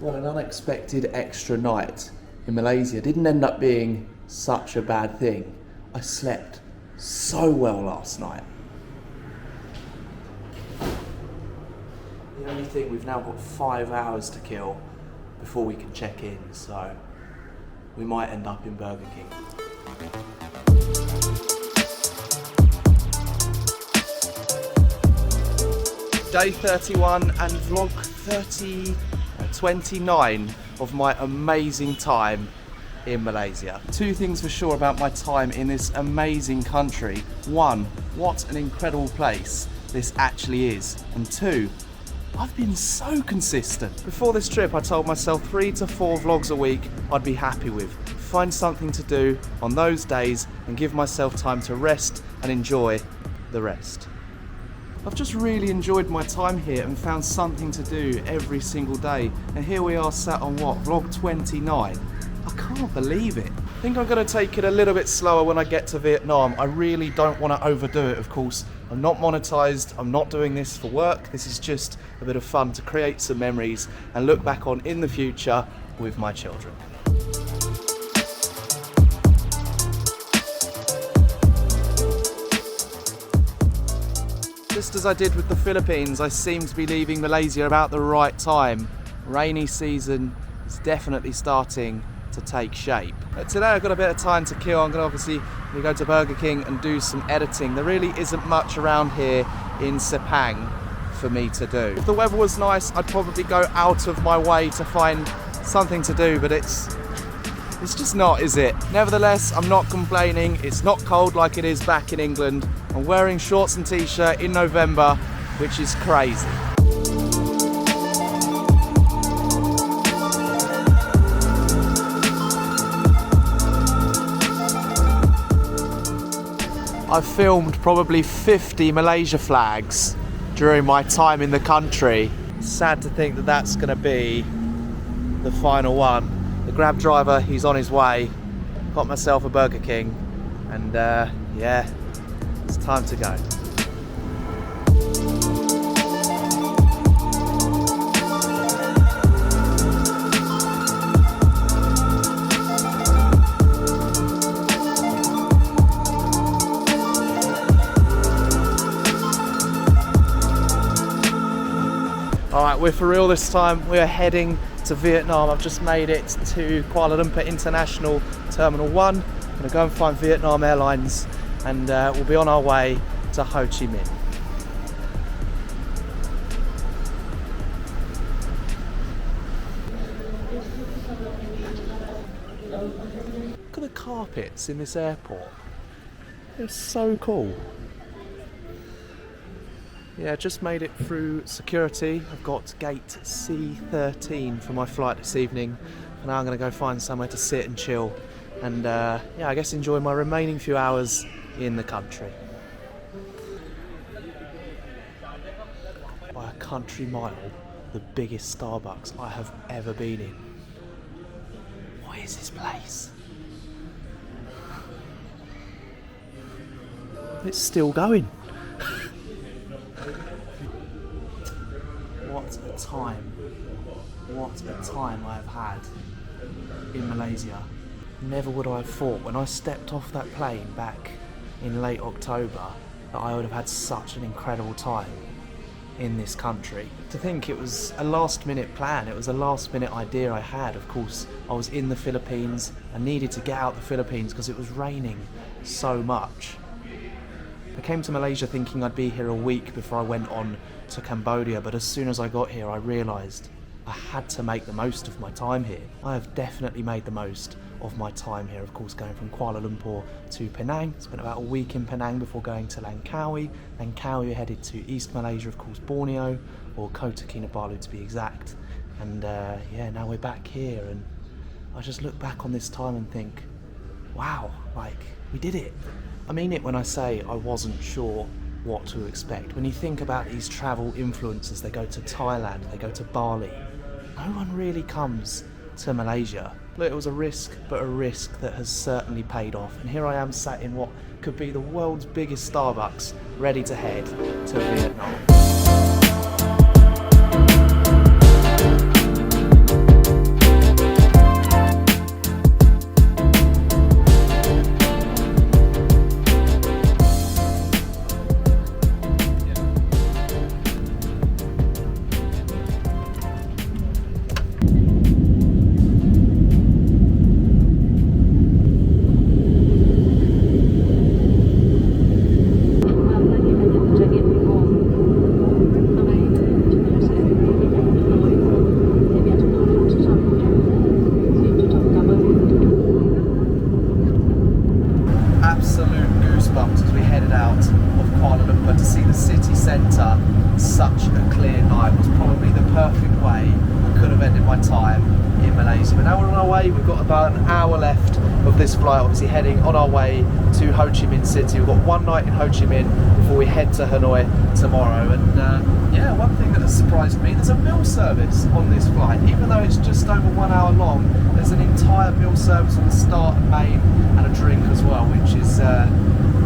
Well, an unexpected extra night in Malaysia didn't end up being such a bad thing. I slept so well last night. The only thing, we've now got 5 hours to kill before we can check in, so we might end up in Burger King. Day 31 and vlog 29 of my amazing time in Malaysia. Two things for sure about my time in this amazing country. One, what an incredible place this actually is. And two, I've been so consistent. Before this trip, I told myself 3 to 4 vlogs a week I'd be happy with. Find something to do on those days and give myself time to rest and enjoy the rest. I've just really enjoyed my time here and found something to do every single day. And here we are sat on what, vlog 29? I can't believe it. I think I'm going to take it a little bit slower when I get to Vietnam. I really don't want to overdo it, of course. I'm not monetized, I'm not doing this for work. This is just a bit of fun to create some memories and look back on in the future with my children. Just as I did with the Philippines, I seem to be leaving Malaysia about the right time. Rainy season is definitely starting to take shape. But today I've got a bit of time to kill. I'm going to obviously go to Burger King and do some editing. There really isn't much around here in Sepang for me to do. If the weather was nice, I'd probably go out of my way to find something to do, but it's just not, is it? Nevertheless, I'm not complaining. It's not cold like it is back in England. I'm wearing shorts and t-shirt in November, which is crazy. I've filmed probably 50 Malaysia flags during my time in the country. Sad to think that that's going to be the final one. The Grab driver, he's on his way. Got myself a Burger King, and yeah, it's time to go. Alright, we're for real this time. We're heading to Vietnam. I've just made it to Kuala Lumpur International Terminal 1. I'm going to go and find Vietnam Airlines, and we'll be on our way to Ho Chi Minh. Look at the carpets in this airport. They're so cool. Yeah, just made it through security. I've got gate C13 for my flight this evening. And now I'm going to go find somewhere to sit and chill. And yeah, I guess enjoy my remaining few hours in the country. By a country mile, the biggest Starbucks I have ever been in. What is this place? It's still going. What a time. What a time I have had in Malaysia. Never would I have thought when I stepped off that plane back in late October that I would have had such an incredible time in this country. To think it was a last minute plan, it was a last minute idea I had. Of course, I was in the Philippines. I needed to get out the Philippines because it was raining so much. I came to Malaysia thinking I'd be here a week before I went on to Cambodia, but as soon as I got here I realised I had to make the most of my time here. I have definitely made the most of my time here, of course, going from Kuala Lumpur to Penang. Spent about a week in Penang before going to Langkawi. Langkawi headed to East Malaysia, of course, Borneo, or Kota Kinabalu to be exact. And yeah, now we're back here, and I just look back on this time and think, wow, like, we did it. I mean it when I say I wasn't sure what to expect. When you think about these travel influencers, they go to Thailand, they go to Bali. No one really comes to Malaysia. Look, it was a risk, but a risk that has certainly paid off. And here I am sat in what could be the world's biggest Starbucks, ready to head to Vietnam. out of Kuala Lumpur, to see the city centre such a clear night was probably the perfect way I could have ended my time in Malaysia. But now we're on our way. We've got about an hour left of this flight, obviously heading on our way to Ho Chi Minh City. We've got one night in Ho Chi Minh before we head to Hanoi tomorrow. And yeah, one thing that has surprised me, there's a meal service on this flight. Even though it's just over 1 hour long, there's an entire meal service on the start and main, and a drink as well, which is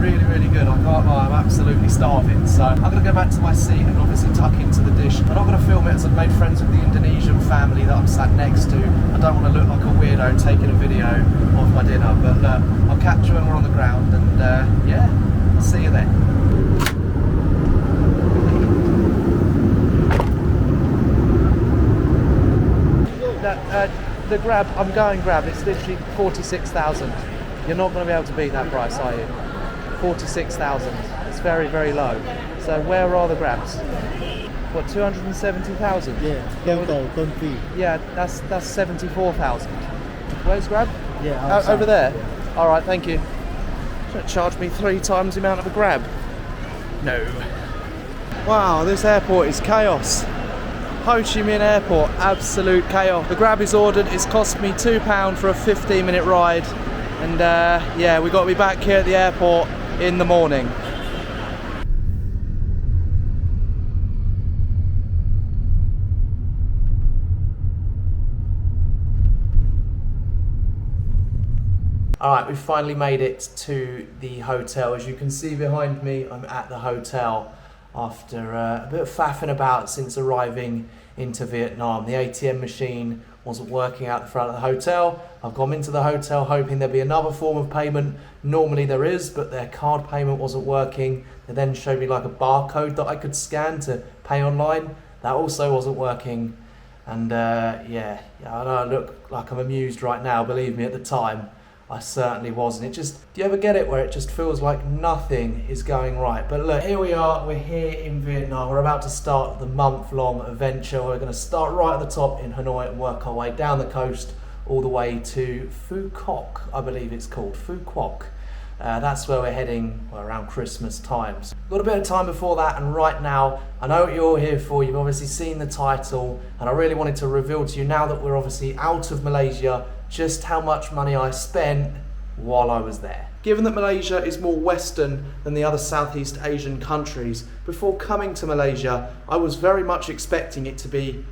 really, really good. I can't lie, I'm absolutely starving. So I'm going to go back to my seat and obviously tuck into the dish. I'm not going to film it as I've made friends with the Indonesian family that I'm sat next to. I don't want to look like a weirdo taking a video of my dinner, but I'll catch you when we're on the ground, and yeah, I'll see you then. The Grab, I'm going Grab, it's literally 46,000. You're not going to be able to beat that price, are you? 46,000. It's very, very low. So where are the Grabs? What, 270,000? Yeah, don't fee. Yeah, that's 74,000. Where's Grab? Yeah, over there. Yeah. All right, thank you. Don't charge me 3 times the amount of a Grab. No. Wow, this airport is chaos. Ho Chi Minh Airport, absolute chaos. The Grab is ordered. It's cost me £2 for a 15-minute ride. And yeah, we've got to be back here at the airport in the morning. Alright, we've finally made it to the hotel. As you can see behind me, I'm at the hotel after a bit of faffing about since arriving into Vietnam. The ATM machine wasn't working out the front of the hotel. I've gone into the hotel hoping there'd be another form of payment. Normally there is, but their card payment wasn't working. They then showed me like a barcode that I could scan to pay online. That also wasn't working. And yeah, I know I look like I'm amused right now. Believe me, at the time, I certainly wasn't. It just, do you ever get it where it just feels like nothing is going right? But look, here we are, we're here in Vietnam. We're about to start the month-long adventure. We're going to start right at the top in Hanoi and work our way down the coast all the way to Phu Quoc, I believe it's called, Phu Quoc. That's where we're heading around Christmas times. Got a bit of time before that, and right now, I know what you're all here for. You've obviously seen the title, and I really wanted to reveal to you, now that we're obviously out of Malaysia, just how much money I spent while I was there. Given that Malaysia is more Western than the other Southeast Asian countries, before coming to Malaysia, I was very much expecting it to be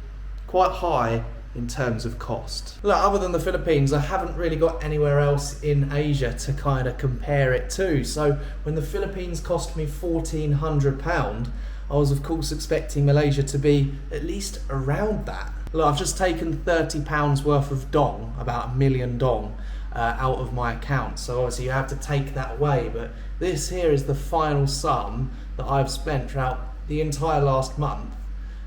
quite high in terms of cost. Look, other than the Philippines, I haven't really got anywhere else in Asia to kind of compare it to. So when the Philippines cost me £1,400, I was of course expecting Malaysia to be at least around that. Look, I've just taken £30 worth of dong, about $1 million dong, out of my account. So obviously you have to take that away, but this here is the final sum that I've spent throughout the entire last month,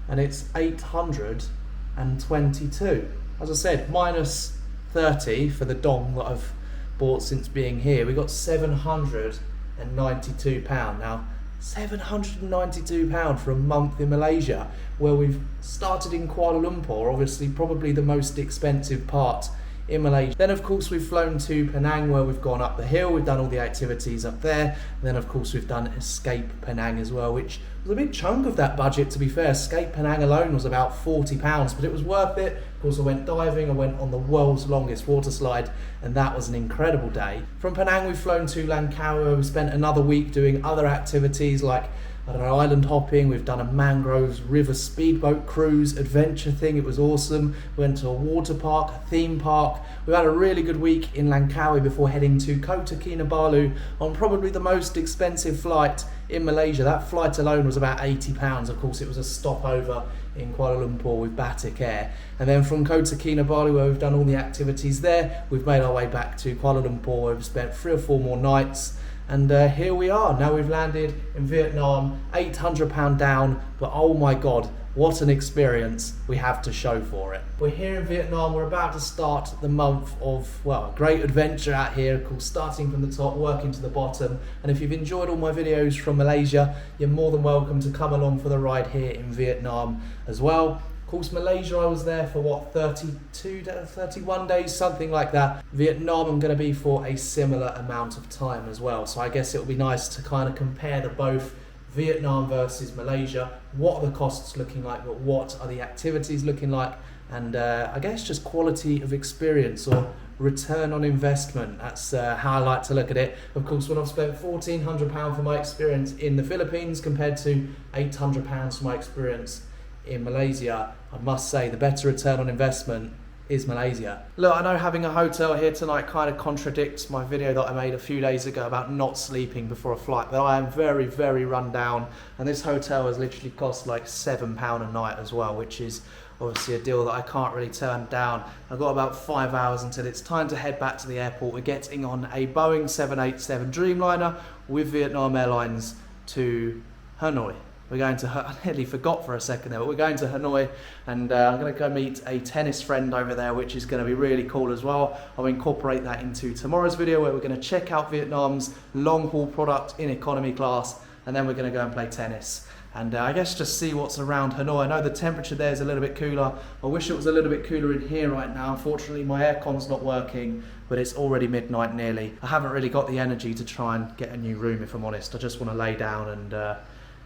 and it's 822. As I said, minus 30 for the dong that I've bought since being here. We got £792. Now, £792 for a month in Malaysia, where we've started in Kuala Lumpur, obviously probably the most expensive part in Malaysia. Then of course we've flown to Penang, where we've gone up the hill, we've done all the activities up there, and then of course we've done Escape Penang as well, which was a big chunk of that budget, to be fair. Escape Penang alone was about £40, but it was worth it. Of course I went diving, I went on the world's longest water slide, and that was an incredible day. From Penang we've flown to Langkawi, where we spent another week doing other activities like, I don't know, island hopping. We've done a mangroves river speedboat cruise adventure thing. It was awesome. We went to a water park, a theme park. We had a really good week in Langkawi before heading to Kota Kinabalu on probably the most expensive flight in Malaysia. That flight alone was about £80. Of course, it was a stopover in Kuala Lumpur with Batik Air. And then from Kota Kinabalu, where we've done all the activities there, we've made our way back to Kuala Lumpur, where we've spent 3 or 4 more nights. And here we are. Now we've landed in Vietnam, £800 down, but oh my God, what an experience we have to show for it. We're here in Vietnam. We're about to start the month of, well, a great adventure out here, called starting from the top, working to the bottom. And if you've enjoyed all my videos from Malaysia, you're more than welcome to come along for the ride here in Vietnam as well. Of course, Malaysia, I was there for what, 31 days, something like that. Vietnam, I'm going to be for a similar amount of time as well. So I guess it'll be nice to kind of compare the both, Vietnam versus Malaysia. What are the costs looking like, but what are the activities looking like? And I guess just quality of experience or return on investment. That's how I like to look at it. Of course, when I've spent £1,400 for my experience in the Philippines compared to £800 for my experience in Malaysia, I must say the better return on investment is Malaysia. Look, I know having a hotel here tonight kind of contradicts my video that I made a few days ago about not sleeping before a flight, but I am very, very run down, and this hotel has literally cost like £7 a night as well, which is obviously a deal that I can't really turn down. I've got about 5 hours until it's time to head back to the airport. We're getting on a Boeing 787 Dreamliner with Vietnam Airlines to Hanoi. We're going to, I nearly forgot for a second there, but we're going to Hanoi, and I'm going to go meet a tennis friend over there, which is going to be really cool as well. I'll incorporate that into tomorrow's video, where we're going to check out Vietnam's long haul product in economy class, and then we're going to go and play tennis. And I guess just see what's around Hanoi. I know the temperature there is a little bit cooler. I wish it was a little bit cooler in here right now. Unfortunately, my aircon's not working, but it's already midnight nearly. I haven't really got the energy to try and get a new room, if I'm honest. I just want to lay down and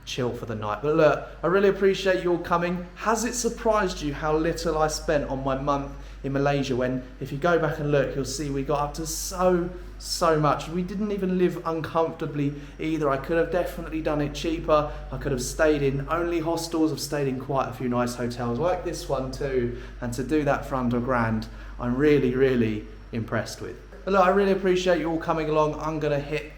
chill for the night. But look, I really appreciate you all coming. Has it surprised you how little I spent on my month in Malaysia, when if you go back and look, you'll see we got up to so much. We didn't even live uncomfortably either. I could have definitely done it cheaper. I could have stayed in only hostels. I've stayed in quite a few nice hotels like this one too, and to do that for under £1,000, I'm really, really impressed with. But look, I really appreciate you all coming along. I'm gonna hit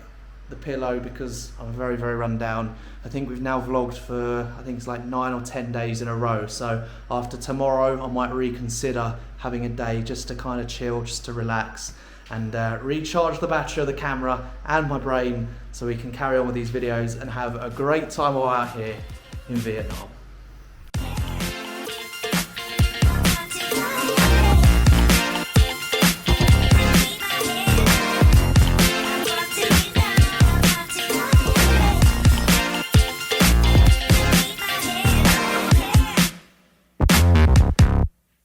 the pillow because I'm very, very run down. I think we've now vlogged for, I think it's like 9 or 10 days in a row. So after tomorrow, I might reconsider having a day just to kind of chill, just to relax and recharge the battery of the camera and my brain, so we can carry on with these videos and have a great time while out here in Vietnam.